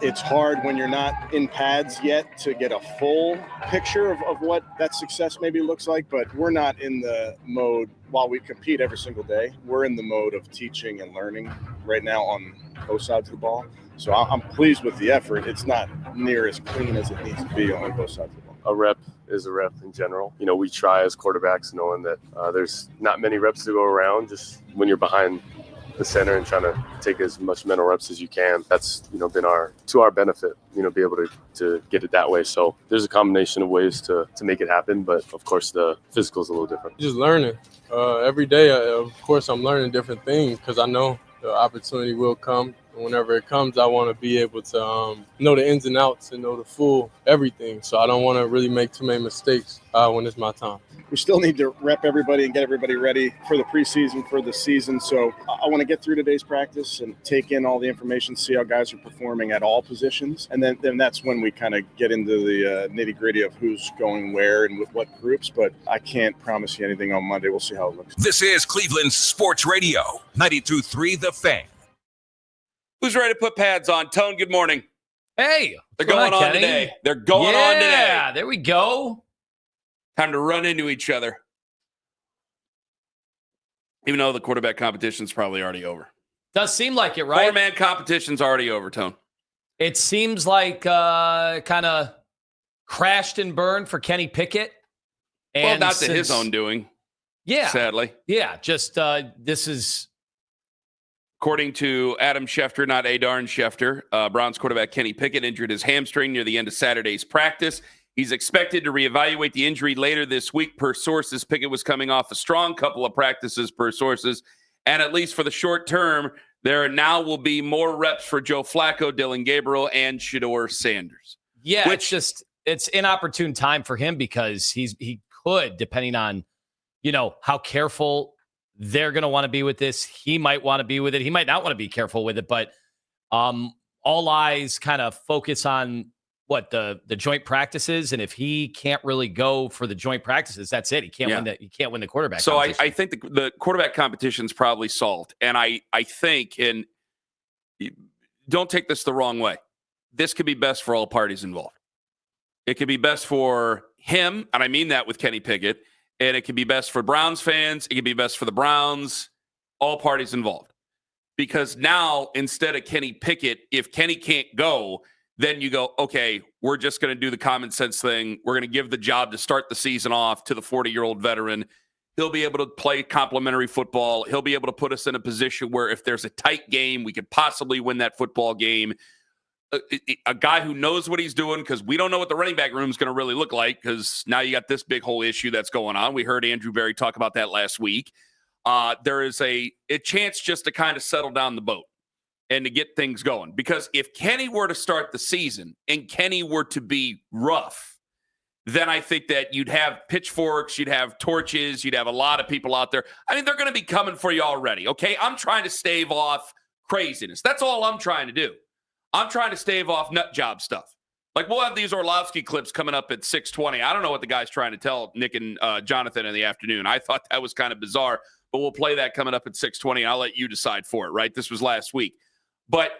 It's hard when you're not in pads yet to get a full picture of what that success maybe looks like, but we're not in the mode, while we compete every single day, we're in the mode of teaching and learning right now on both sides of the ball. So I'm pleased with the effort. It's not near as clean as it needs to be on both sides of the ball. A rep is a rep in general. You know, we try as quarterbacks knowing that there's not many reps to go around. Just when you're behind the center and trying to take as much mental reps as you can, that's, you know, been to our benefit, you know, be able to get it that way. So there's a combination of ways to make it happen, but of course the physical is a little different. Just learning. Every day, of course, I'm learning different things because I know the opportunity will come. And whenever it comes, I want to be able to know the ins and outs and know the full everything. So I don't want to really make too many mistakes when it's my time. We still need to rep everybody and get everybody ready for the preseason, for the season. So I want to get through today's practice and take in all the information, see how guys are performing at all positions. And then that's when we kind of get into the nitty-gritty of who's going where and with what groups. But I can't promise you anything on Monday. We'll see how it looks. This is Cleveland Sports Radio, 92.3 The Fan. Who's ready to put pads on? Tone, good morning. Hey. They're going on today. They're going on today. Yeah, there we go. Time to run into each other. Even though the quarterback competition's probably already over. Does seem like it, right? Four-man competition's already over, Tone. It seems like kind of crashed and burned for Kenny Pickett. And well, not to his own doing. Yeah. Sadly. Yeah, just this is... According to Adam Schefter, not Darren Schefter, Browns quarterback Kenny Pickett injured his hamstring near the end of Saturday's practice. He's expected to reevaluate the injury later this week, per sources. Pickett was coming off a strong couple of practices, per sources. And at least for the short term, there now will be more reps for Joe Flacco, Dylan Gabriel, and Shedeur Sanders. Yeah, it's inopportune time for him because he could, depending on, you know, how careful they're going to want to be with this. He might want to be with it. He might not want to be careful with it, but all eyes kind of focus on what the joint practices. And if he can't really go for the joint practices, that's it. He can't win the quarterback. So I think the quarterback competition is probably solved. And I think, and don't take this the wrong way, this could be best for all parties involved. It could be best for him. And I mean that with Kenny Pickett. And it can be best for Browns fans. It can be best for the Browns, all parties involved. Because now, instead of Kenny Pickett, if Kenny can't go, then you go, okay, we're just going to do the common sense thing. We're going to give the job to start the season off to the 40-year-old veteran. He'll be able to play complimentary football. He'll be able to put us in a position where if there's a tight game, we could possibly win that football game. A guy who knows what he's doing, because we don't know what the running back room is going to really look like, because now you got this big whole issue that's going on. We heard Andrew Berry talk about that last week. There is a chance just to kind of settle down the boat and to get things going. Because if Kenny were to start the season and Kenny were to be rough, then I think that you'd have pitchforks, you'd have torches, you'd have a lot of people out there. I mean, they're going to be coming for you already, okay? I'm trying to stave off craziness. That's all I'm trying to do. I'm trying to stave off nut job stuff. Like, we'll have these Orlovsky clips coming up at 6:20. I don't know what the guy's trying to tell Nick and Jonathan in the afternoon. I thought that was kind of bizarre, but we'll play that coming up at 6:20, and I'll let you decide for it, right? This was last week. But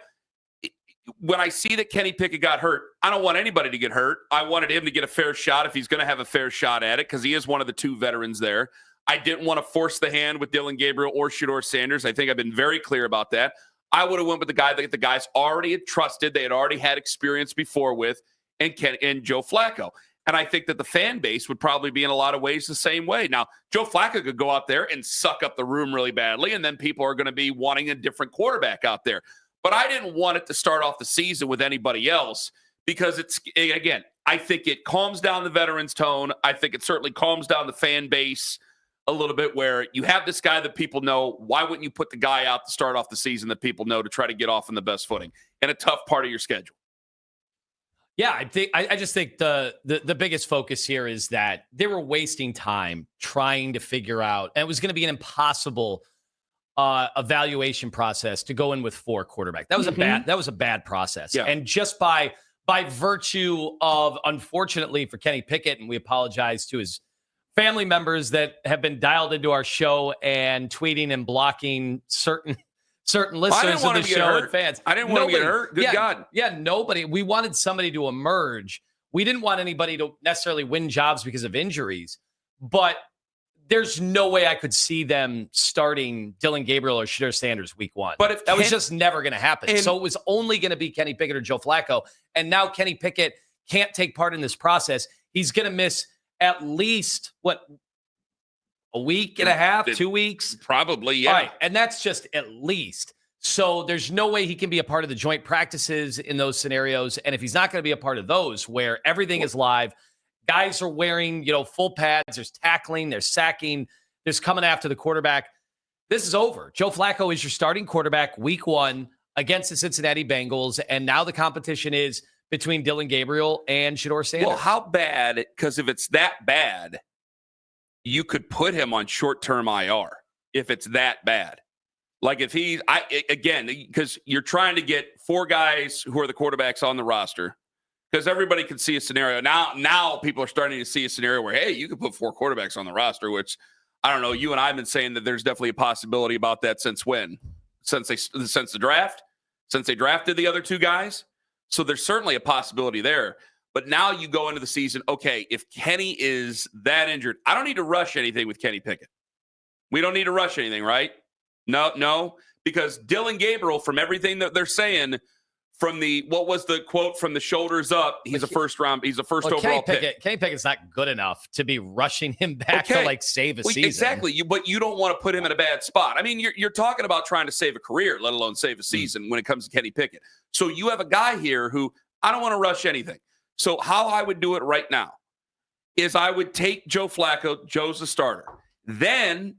when I see that Kenny Pickett got hurt, I don't want anybody to get hurt. I wanted him to get a fair shot if he's going to have a fair shot at it, because he is one of the two veterans there. I didn't want to force the hand with Dylan Gabriel or Shedeur Sanders. I think I've been very clear about that. I would have went with the guy that the guys already had trusted, they had already had experience before with, and Joe Flacco. And I think that the fan base would probably be in a lot of ways the same way. Now, Joe Flacco could go out there and suck up the room really badly, and then people are going to be wanting a different quarterback out there. But I didn't want it to start off the season with anybody else, because it's, again, I think it calms down the veterans' tone. I think it certainly calms down the fan base a little bit, where you have this guy that people know. Why wouldn't you put the guy out to start off the season that people know, to try to get off on the best footing in a tough part of your schedule? Yeah, I just think the biggest focus here is that they were wasting time trying to figure out, and it was going to be an impossible evaluation process to go in with 4 quarterbacks. That was a bad process. Yeah. And just by virtue of, unfortunately for Kenny Pickett, and we apologize to his family members that have been dialed into our show and tweeting and blocking certain certain listeners of the show and fans. I didn't want him to get hurt. Good God. Yeah, nobody. We wanted somebody to emerge. We didn't want anybody to necessarily win jobs because of injuries, but there's no way I could see them starting Dylan Gabriel or Shedeur Sanders week 1. But if that was just never going to happen. So it was only going to be Kenny Pickett or Joe Flacco. And now Kenny Pickett can't take part in this process. He's going to miss at least, a week and a half, 2 weeks? Probably, yeah. All right, and that's just at least. So there's no way he can be a part of the joint practices in those scenarios. And if he's not going to be a part of those where everything is live, guys are wearing, full pads, there's tackling, there's sacking, there's coming after the quarterback. This is over. Joe Flacco is your starting quarterback week 1 against the Cincinnati Bengals. And now the competition is between Dylan Gabriel and Shedeur Sanders. Well, how bad? Because if it's that bad, you could put him on short-term IR if it's that bad. Like if again, because you're trying to get 4 guys who are the quarterbacks on the roster, because everybody can see a scenario. Now people are starting to see a scenario where, hey, you could put 4 quarterbacks on the roster, which, I don't know, you and I have been saying that there's definitely a possibility about that since when? Since the draft? Since they drafted the other 2 guys? So there's certainly a possibility there. But now you go into the season, okay, if Kenny is that injured, I don't need to rush anything with Kenny Pickett. We don't need to rush anything, right? No, because Dylan Gabriel, from everything that they're saying, from what was the quote, from the shoulders up, he's a first overall pick. Kenny Pickett's not good enough to be rushing him back to save a season. Exactly, but you don't want to put him in a bad spot. I mean, you're talking about trying to save a career, let alone save a season when it comes to Kenny Pickett. So you have a guy here who I don't want to rush anything. So how I would do it right now is I would take Joe Flacco. Joe's the starter. Then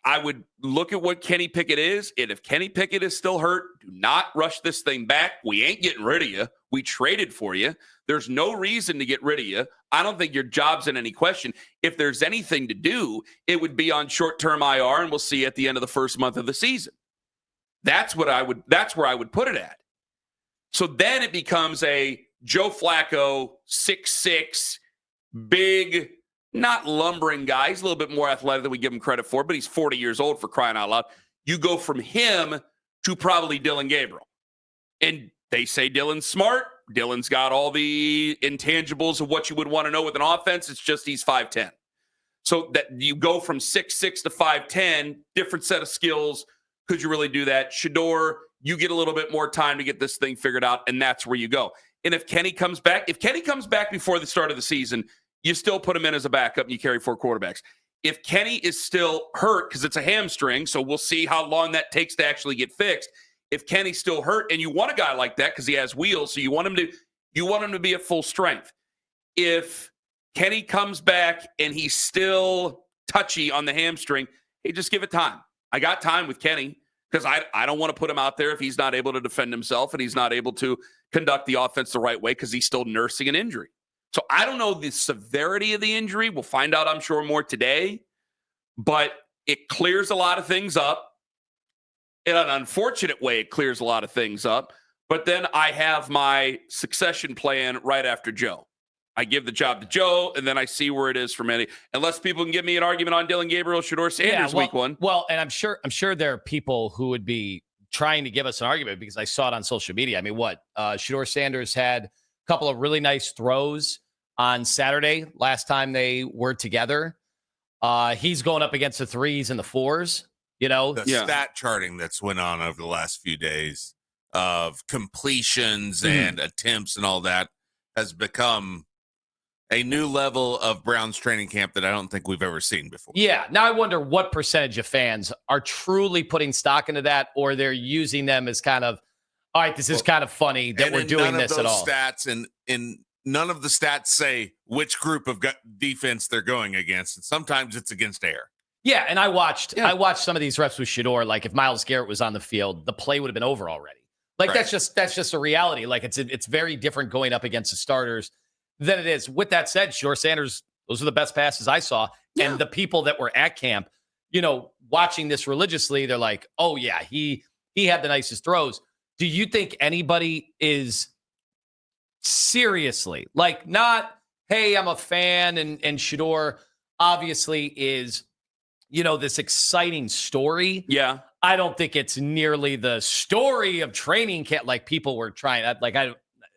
I would look at what Kenny Pickett is. And if Kenny Pickett is still hurt, do not rush this thing back. We ain't getting rid of you. We traded for you. There's no reason to get rid of you. I don't think your job's in any question. If there's anything to do, it would be on short-term IR, and we'll see at the end of the first month of the season. That's where I would put it at. So then it becomes a Joe Flacco, 6'6", big, not lumbering guy. He's a little bit more athletic than we give him credit for, but he's 40 years old, for crying out loud. You go from him to probably Dylan Gabriel. And they say Dylan's smart. Dylan's got all the intangibles of what you would want to know with an offense. It's just he's 5'10". So that you go from 6'6" to 5'10", different set of skills. Could you really do that? Shedeur, you get a little bit more time to get this thing figured out, and that's where you go. And if Kenny comes back before the start of the season, you still put him in as a backup and you carry 4 quarterbacks. If Kenny is still hurt, because it's a hamstring, so we'll see how long that takes to actually get fixed. If Kenny's still hurt and you want a guy like that because he has wheels, so you want him to be at full strength. If Kenny comes back and he's still touchy on the hamstring, hey, just give it time. I got time with Kenny because I don't want to put him out there if he's not able to defend himself and he's not able to conduct the offense the right way because he's still nursing an injury. So I don't know the severity of the injury. We'll find out, I'm sure, more today. But it clears a lot of things up. In an unfortunate way, it clears a lot of things up. But then I have my succession plan right after Joe. I give the job to Joe, and then I see where it is for many. Unless people can give me an argument on Dylan Gabriel, Shedeur Sanders week 1. Well, and I'm sure there are people who would be trying to give us an argument because I saw it on social media. I mean, Shedeur Sanders had a couple of really nice throws on Saturday last time they were together. He's going up against the 3s and the 4s, The stat charting that's went on over the last few days of completions and attempts and all that has become a new level of Browns training camp that I don't think we've ever seen before. Yeah. Now I wonder what percentage of fans are truly putting stock into that, or they're using them as kind of, all right, this is kind of funny that we're doing this at all. Stats and none of the stats say which group of defense they're going against. And sometimes it's against air. Yeah. And I watched some of these reps with Shedeur. Like if Myles Garrett was on the field, the play would have been over already. Like that's just a reality. Like it's very different going up against the starters than it is. With that said, Shedeur Sanders, those are the best passes I saw. Yeah. And the people that were at camp, watching this religiously, they're like, oh yeah, he had the nicest throws. Do you think anybody is seriously, like, not, hey, I'm a fan and Shedeur obviously is, this exciting story. Yeah. I don't think it's nearly the story of training camp like people were trying.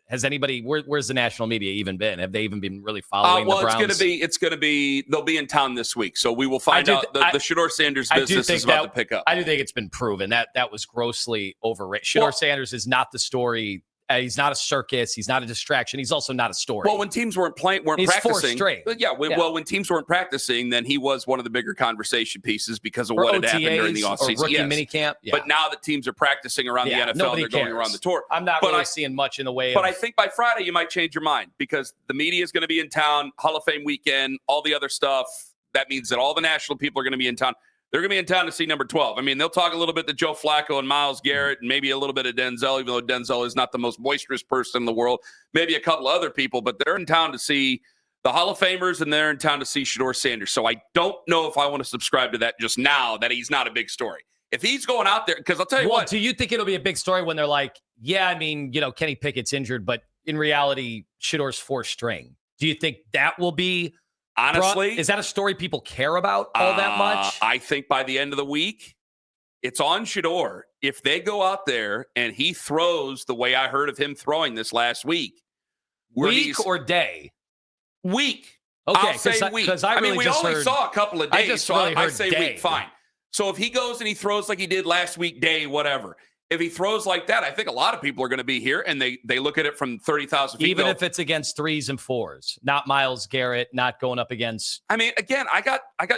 Has anybody? Where's the national media even been? Have they even been really following the Browns? It's going to be. They'll be in town this week, so we will find out. The Shedeur Sanders business is about to pick up. I do think it's been proven that was grossly overrated. Shedeur Sanders is not the story. He's not a circus. He's not a distraction. He's also not a story. Well, when teams weren't practicing, 4 straight. Well, when teams weren't practicing, then he was one of the bigger conversation pieces because of what had happened during the offseason. Rookie minicamp. Yeah. But now that teams are practicing around the NFL, they're going around the tour. I'm not really seeing much in the way. But I think by Friday you might change your mind because the media is going to be in town, Hall of Fame weekend, all the other stuff. That means that all the national people are going to be in town. They're going to be in town to see number 12. I mean, they'll talk a little bit to Joe Flacco and Myles Garrett and maybe a little bit of Denzel, even though Denzel is not the most boisterous person in the world. Maybe a couple of other people, but they're in town to see the Hall of Famers and they're in town to see Shedeur Sanders. So I don't know if I want to subscribe to that just now that he's not a big story. If he's going out there, because I'll tell you what. Do you think it'll be a big story when they're like, yeah, I mean, Kenny Pickett's injured, but in reality, Shedeur's 4th string? Do you think that will be... Honestly, is that a story people care about all that much? I think by the end of the week, it's on Shedeur. If they go out there and he throws the way I heard of him throwing this last week. Week or day? Week. Okay, I'll say week. We only saw a couple of days, so I say day. Week, fine. So if he goes and he throws like he did last week, day, whatever. If he throws like that, I think a lot of people are going to be here, and they look at it from 30,000 feet. Even if it's against 3s and 4s, not Myles Garrett, not going up against. I mean, again,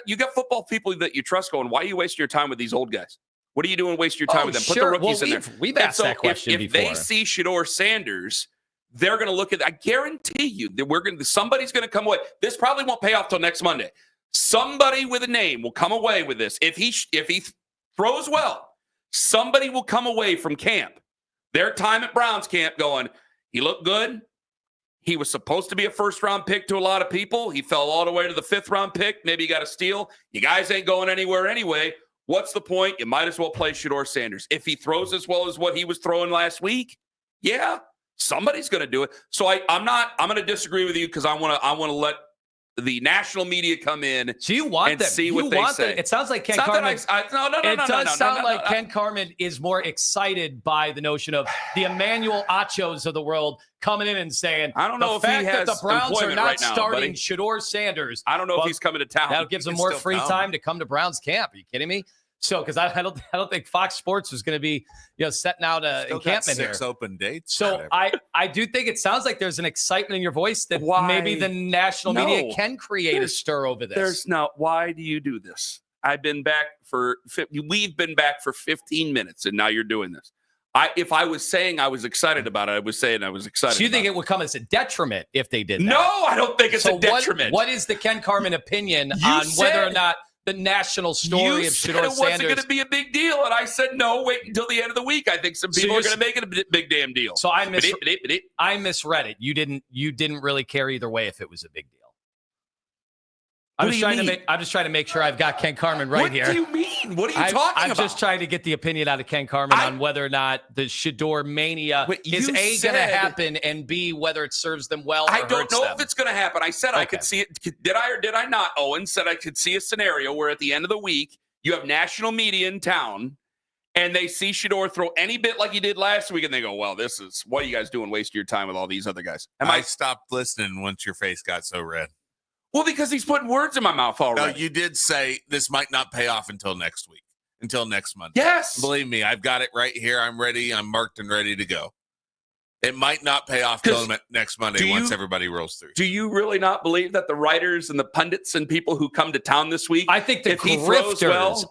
you got football people that you trust going, why are you wasting your time with these old guys? What are you doing wasting your time with them? Put the rookies in there. We've asked that question before. If they see Shedeur Sanders, they're going to look at. I guarantee you that somebody's going to come away. This probably won't pay off till next Monday. Somebody with a name will come away with this. If he throws well. Somebody will come away from camp, their time at Browns camp going, he looked good. He was supposed to be a first-round pick to a lot of people. He fell all the way to the 5th-round pick. Maybe he got a steal. You guys ain't going anywhere anyway. What's the point? You might as well play Shedeur Sanders. If he throws as well as what he was throwing last week, yeah, somebody's going to do it. So I'm going to disagree with you because I want to let the national media come in. So you want and them. see what they say. It sounds like Ken Carman. It does sound like Ken Carman is more excited by the notion of the Emmanuel Achos of the world coming in and saying, I don't know the fact that the Browns are not starting buddy. Shedeur Sanders. I don't know if he's coming to town. That gives him more free time to come to Browns camp. Are you kidding me? So, because I don't think Fox Sports was going to be, setting out an encampment here. 6 open dates. So I do think it sounds like there's an excitement in your voice that maybe the national media can create a stir over this. Why do you do this? We've been back for 15 minutes, and now you're doing this. If I was saying I was excited about it, I was saying I was excited. So you think it would come as a detriment if they did that? No, I don't think it's a detriment. What is the Ken Carman opinion on whether or not the national story of Shedeur Sanders? It wasn't going to be a big deal, and I said no. Wait until the end of the week. I think some people are going to make it a big damn deal. So I misread it. You didn't really care either way if it was a big deal. I'm just trying to make sure I've got Ken Carman right here. What do you mean? What are you talking about? I'm just trying to get the opinion out of Ken Carman on whether or not the Shedeur mania is A, going to happen, and B, whether it serves them well or hurts them. I don't know if it's going to happen. I said I could see it. Did I or did I not? Owen said I could see a scenario where at the end of the week, you have national media in town, and they see Shedeur throw any bit like he did last week, and they go, well, what are you guys doing wasting your time with all these other guys? I stopped listening once your face got so red. Well, because he's putting words in my mouth already. No, you did say this might not pay off until next week, until next Monday. Yes. Believe me, I've got it right here. I'm ready. I'm marked and ready to go. It might not pay off till next Monday once everybody rolls through. Do you really not believe that the writers and the pundits and people who come to town this week, I think the grifters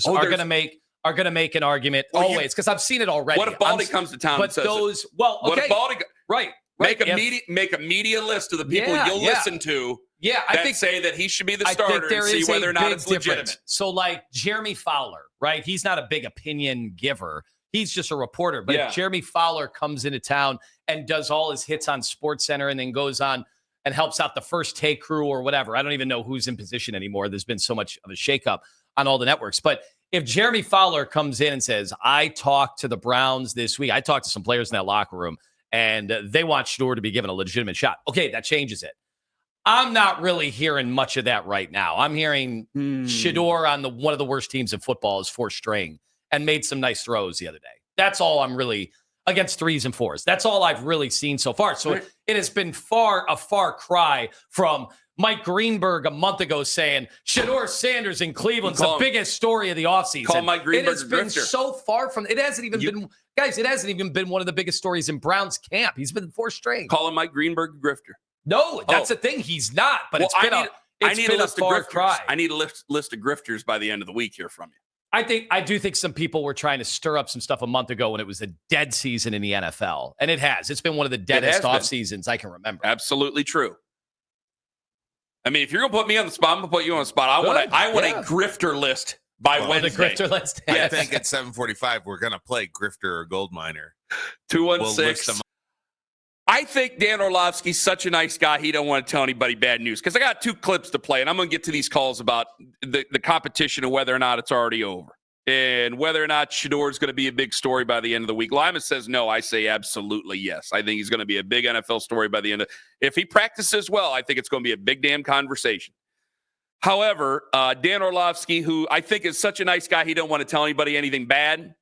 are going to make an argument always, because I've seen it already. What if Baldy comes to town and says What if Baldy... Right. Make a media list of the people you'll listen to I think say that he should be the starter and see whether or not it's legitimate. So like Jeremy Fowler, right? He's not a big opinion giver. He's just a reporter. But if Jeremy Fowler comes into town and does all his hits on SportsCenter and then goes on and helps out the First Take crew or whatever, I don't even know who's in position anymore. There's been so much of a shakeup on all the networks. But if Jeremy Fowler comes in and says, I talked to the Browns this week, I talked to some players in that locker room, and they want Shedeur to be given a legitimate shot. Okay, that changes it. I'm not really hearing much of that right now. I'm hearing Shedeur on one of the worst teams in football is 4th string and made some nice throws the other day. That's all I'm really against 3s and 4s. That's all I've really seen so far. So it has been a far cry from Mike Greenberg a month ago saying Shedeur Sanders in Cleveland's the biggest story of the offseason. Call Mike Greenberg it has been so far from it. Hasn't even been, guys, it hasn't even been one of the biggest stories in Brown's camp. He's been 4th string. Call him Mike Greenberg a grifter. No, that's the thing. He's not. But I need a list of grifters. I need a list of grifters by the end of the week here from you. I do think some people were trying to stir up some stuff a month ago when it was a dead season in the NFL. And it has. It's been one of the deadest off seasons I can remember. Absolutely true. I mean, if you're going to put me on the spot, I'm going to put you on the spot. I want a grifter list by Wednesday. The grifter list. I think at 7:45 we're going to play grifter or gold miner. 216. I think Dan Orlovsky's such a nice guy, he don't want to tell anybody bad news. Because I got 2 clips to play, and I'm going to get to these calls about the competition and whether or not it's already over. And whether or not Shedeur is going to be a big story by the end of the week. Lyman says no. I say absolutely yes. I think he's going to be a big NFL story by the end of – if he practices well, I think it's going to be a big damn conversation. However, Dan Orlovsky, who I think is such a nice guy, he don't want to tell anybody anything bad.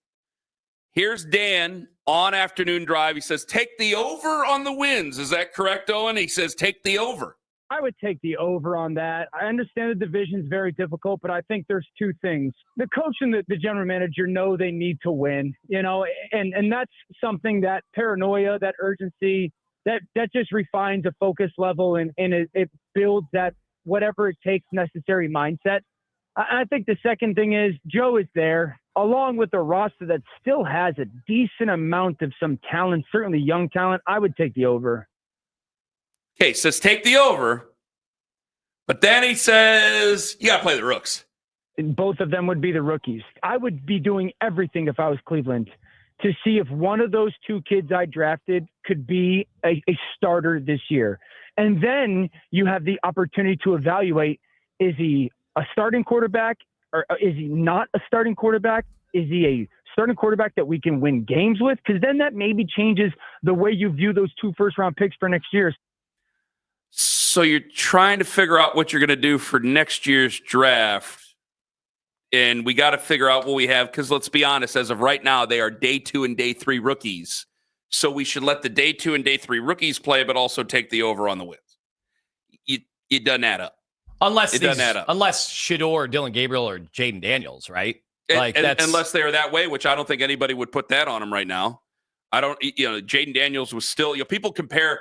Here's Dan on Afternoon Drive. He says, take the over on the wins. Is that correct, Owen? He says, take the over. I would take the over on that. I understand the division is very difficult, but I think there's 2 things. The coach and the general manager know they need to win, and that's something, that paranoia, that urgency, that just refines a focus level and it builds that whatever it takes necessary mindset. I think the second thing is Joe is there, along with a roster that still has a decent amount of some talent, certainly young talent. I would take the over. Okay, says take the over. But then he says, you got to play the rooks. Both of them would be the rookies. I would be doing everything if I was Cleveland to see if one of those 2 kids I drafted could be a starter this year. And then you have the opportunity to evaluate, is he a starting quarterback or is he not a starting quarterback? Is he a starting quarterback that we can win games with? Because then that maybe changes the way you view those 2 first-round picks for next year. So you're trying to figure out what you're going to do for next year's draft. And we got to figure out what we have. Because let's be honest, as of right now, they are day 2 and day 3 rookies. So we should let the day 2 and day 3 rookies play, but also take the over on the wins. It doesn't add up. Unless Shedeur, Dylan Gabriel, or Jaden Daniels, right? Unless they are that way, which I don't think anybody would put that on them right now. Jaden Daniels was still, people compare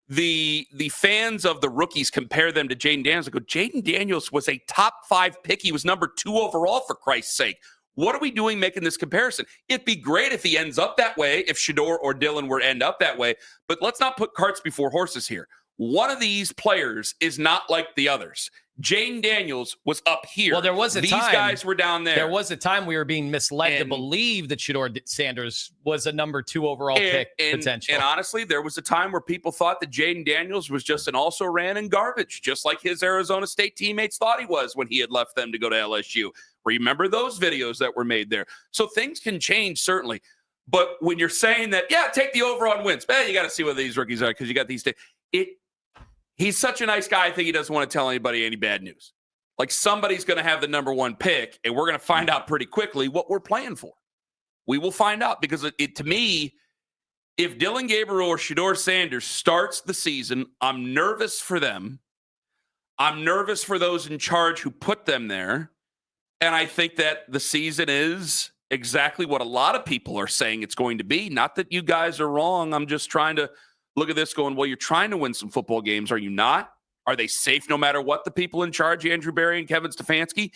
the fans of the rookies compare them to Jaden Daniels. I go, Jaden Daniels was a top 5 pick. He was number 2 overall, for Christ's sake. What are we doing making this comparison? It'd be great if he ends up that way, if Shedeur or Dylan were to end up that way. But let's not put carts before horses here. One of these players is not like the others. Jaden Daniels was up here. Well, there was a time. These guys were down there. There was a time we were being misled to believe that Shedeur Sanders was a number 2 overall pick potential. And honestly, there was a time where people thought that Jaden Daniels was just an also-ran and garbage, just like his Arizona State teammates thought he was when he had left them to go to LSU. Remember those videos that were made there? So things can change, certainly. But when you're saying that, take the over on wins, you got to see what these rookies are because you got these. He's such a nice guy. I think he doesn't want to tell anybody any bad news. Like somebody's going to have the number 1 pick, and we're going to find out pretty quickly what we're playing for. We will find out because to me, if Dylan Gabriel or Shedeur Sanders starts the season, I'm nervous for them. I'm nervous for those in charge who put them there. And I think that the season is exactly what a lot of people are saying it's going to be. Not that you guys are wrong. I'm just trying to look at this going, well, you're trying to win some football games. Are you not? Are they safe no matter what the people in charge, Andrew Berry and Kevin Stefanski?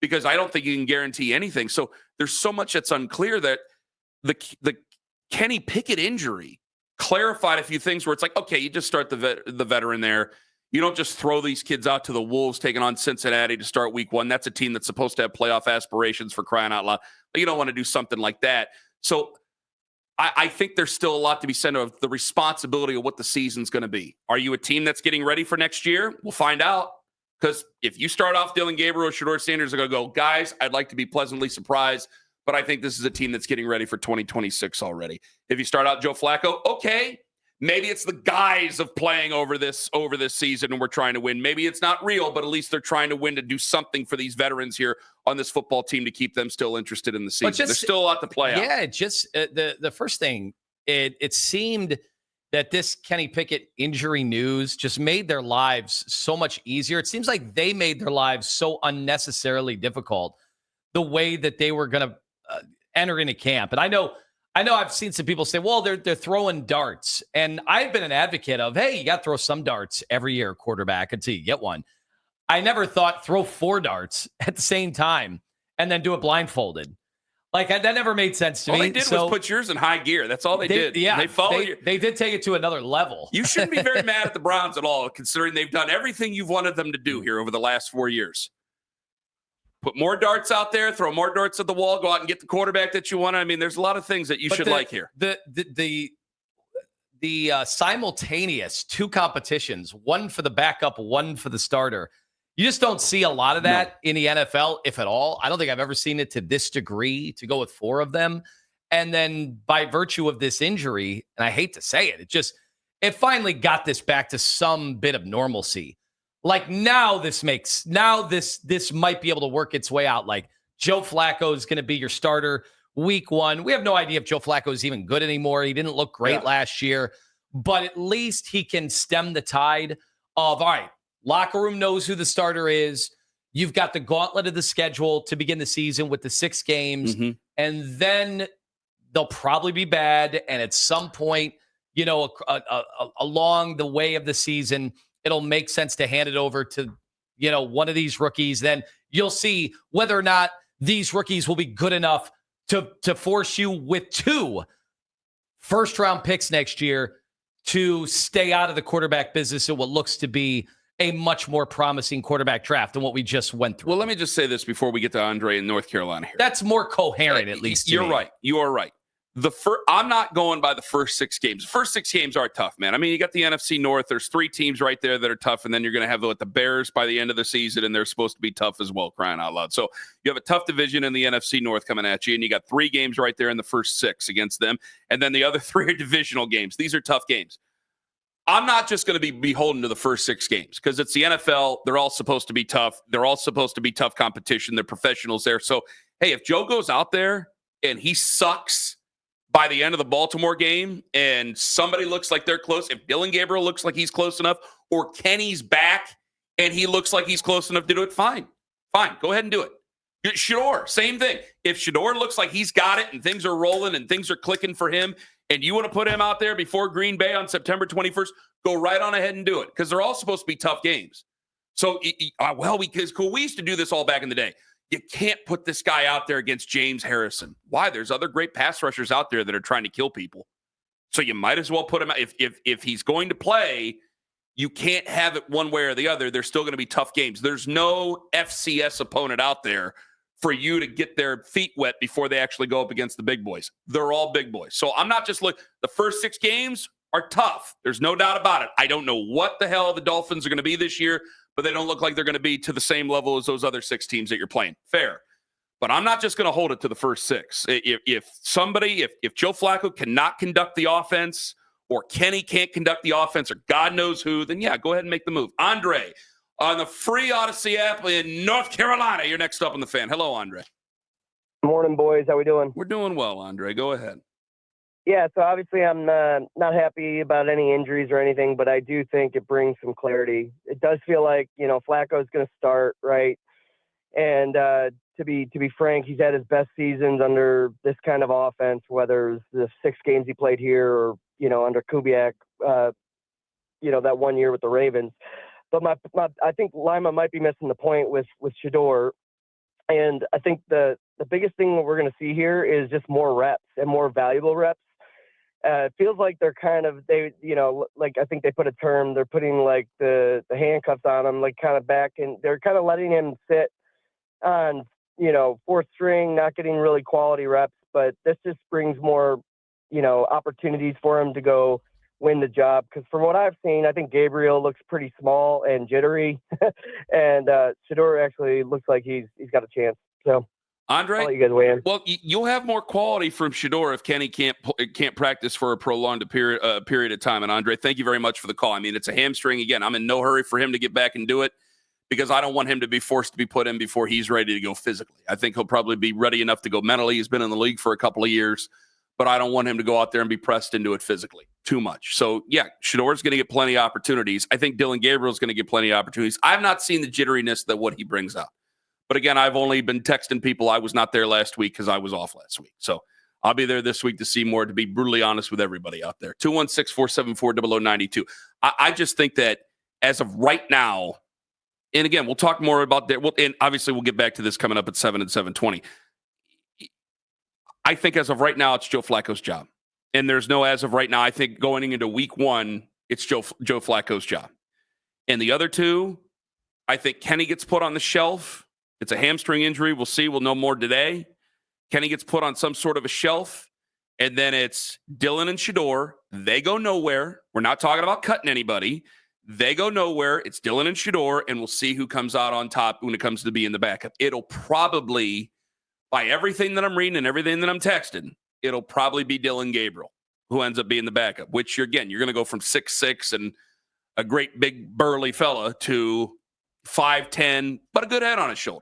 Because I don't think you can guarantee anything. So there's so much that's unclear that the Kenny Pickett injury clarified a few things where it's like, okay, you just start the veteran there. You don't just throw these kids out to the Wolves taking on Cincinnati to start week 1. That's a team that's supposed to have playoff aspirations, for crying out loud. But you don't want to do something like that. So I think there's still a lot to be said of the responsibility of what the season's going to be. Are you a team that's getting ready for next year? We'll find out. Because if you start off Dylan Gabriel or Shedeur Sanders, are going to go, guys, I'd like to be pleasantly surprised, but I think this is a team that's getting ready for 2026 already. If you start out Joe Flacco, okay, Maybe it's the guise of playing over this season and we're trying to win. Maybe it's not real, but at least they're trying to win to do something for these veterans here on this football team to keep them still interested in the season. There's still a lot to play out. Yeah, just the first thing, it seemed that this Kenny Pickett injury news just made their lives so much easier. It seems like they made their lives so unnecessarily difficult the way that they were going to enter into camp. And I know I've seen some people say, well, they're throwing darts. And I've been an advocate of, hey, you got to throw some darts every year, quarterback, until you get one. I never thought throw 4 darts at the same time and then do it blindfolded. Like, that never made sense to me. All they did was put yours in high gear. That's all they did. Yeah, they followed you. They did take it to another level. You shouldn't be very mad at the Browns at all, considering they've done everything you've wanted them to do here over the last 4 years. Put more darts out there, throw more darts at the wall, go out and get the quarterback that you want. I mean, there's a lot of things that you should like here. The simultaneous 2 competitions, one for the backup, one for the starter. You just don't see a lot of that in the NFL, if at all. I don't think I've ever seen it to this degree, to go with 4 of them. And then by virtue of this injury, and I hate to say it, it finally got this back to some bit of normalcy. Like, now this might be able to work its way out. Like, Joe Flacco is going to be your starter week 1. We have no idea if Joe Flacco is even good anymore. He didn't look great last year, but at least he can stem the tide of, all right, locker room knows who the starter is. You've got the gauntlet of the schedule to begin the season with the 6 games, and then they'll probably be bad. And at some point, along the way of the season, it'll make sense to hand it over to, one of these rookies. Then you'll see whether or not these rookies will be good enough to force you with 2 first-round picks next year to stay out of the quarterback business in what looks to be a much more promising quarterback draft than what we just went through. Well, let me just say this before we get to Andre in North Carolina here. That's more coherent, at least. You're right. You are right. I'm not going by the first 6 games. The first 6 games are tough, man. I mean, you got the NFC North. There's 3 teams right there that are tough, and then you're going to have the Bears by the end of the season, and they're supposed to be tough as well, crying out loud. So you have a tough division in the NFC North coming at you, and you got 3 games right there in the first 6 against them, and then the other 3 are divisional games. These are tough games. I'm not just going to be beholden to the first 6 games because it's the NFL. They're all supposed to be tough. They're all supposed to be tough competition. They're professionals there. So, hey, if Joe goes out there and he sucks by the end of the Baltimore game and somebody looks like they're close, if Dylan Gabriel looks like he's close enough, or Kenny's back and he looks like he's close enough to do it, fine. Go ahead and do it. Shedeur, same thing. If Shedeur looks like he's got it and things are rolling and things are clicking for him, and you want to put him out there before Green Bay on September 21st, go right on ahead and do it, because they're all supposed to be tough games. So, because we used to do this all back in the day. You can't put this guy out there against James Harrison. Why? There's other great pass rushers out there that are trying to kill people. So you might as well put him out. If he's going to play, you can't have it one way or the other. There's still going to be tough games. There's no FCS opponent out there for you to get their feet wet before they actually go up against the big boys. They're all big boys. So I'm not just the first 6 games are tough. There's no doubt about it. I don't know what the hell the Dolphins are going to be this year, but they don't look like they're going to be to the same level as those other 6 teams that you're playing. Fair. But I'm not just going to hold it to the first 6. If Joe Flacco cannot conduct the offense, or Kenny can't conduct the offense, or God knows who, then yeah, go ahead and make the move. Andre, on the free Odyssey app in North Carolina, you're next up on the Fan. Hello, Andre. Good morning, boys. How we doing? We're doing well, Andre. Go ahead. Yeah, so obviously I'm not happy about any injuries or anything, but I do think it brings some clarity. It does feel like, Flacco's going to start, right? And to be frank, he's had his best seasons under this kind of offense, whether it's the 6 games he played here or, under Kubiak, that 1 year with the Ravens. But I think Lima might be missing the point with Shedeur. And I think the biggest thing that we're going to see here is just more reps and more valuable reps. It feels like they're kind of, I think they put a term, they're putting like the handcuffs on him, like kind of back, and they're kind of letting him sit on, 4th string, not getting really quality reps. But this just brings more, opportunities for him to go win the job. Because from what I've seen, I think Gabriel looks pretty small and jittery, and Shedeur actually looks like he's got a chance. So Andre, I'll let you guys weigh in. well, you'll have more quality from Shedeur if Kenny can't practice for a prolonged period of time. And Andre, thank you very much for the call. I mean, it's a hamstring. Again, I'm in no hurry for him to get back and do it because I don't want him to be forced to be put in before he's ready to go physically. I think he'll probably be ready enough to go mentally. He's been in the league for a couple of years, but I don't want him to go out there and be pressed into it physically too much. So, yeah, Shedeur's going to get plenty of opportunities. I think Dylan Gabriel's going to get plenty of opportunities. I've not seen the jitteriness that what he brings out. But again, I've only been texting people. I was not there last week because I was off last week. So I'll be there this week to see more, to be brutally honest with everybody out there. 216-474-0092. I just think that as of right now, and again, we'll talk more about that. And obviously, we'll get back to this coming up at 7 and 7:20. I think as of right now, it's Joe Flacco's job. And there's no as of right now. I think going into week one, it's Joe Flacco's job. And the other two, I think Kenny gets put on the shelf. It's a hamstring injury. We'll see. We'll know more today. Kenny gets put on some sort of a shelf. And then it's Dylan and Shedeur. They go nowhere. We're not talking about cutting anybody. They go nowhere. It's Dylan and Shedeur, and we'll see who comes out on top when it comes to being the backup. It'll probably, by everything that I'm reading and everything that I'm texting, it'll probably be Dylan Gabriel who ends up being the backup, which, again, you're going to go from 6'6" and a great big burly fella to 5'10", but a good head on his shoulder.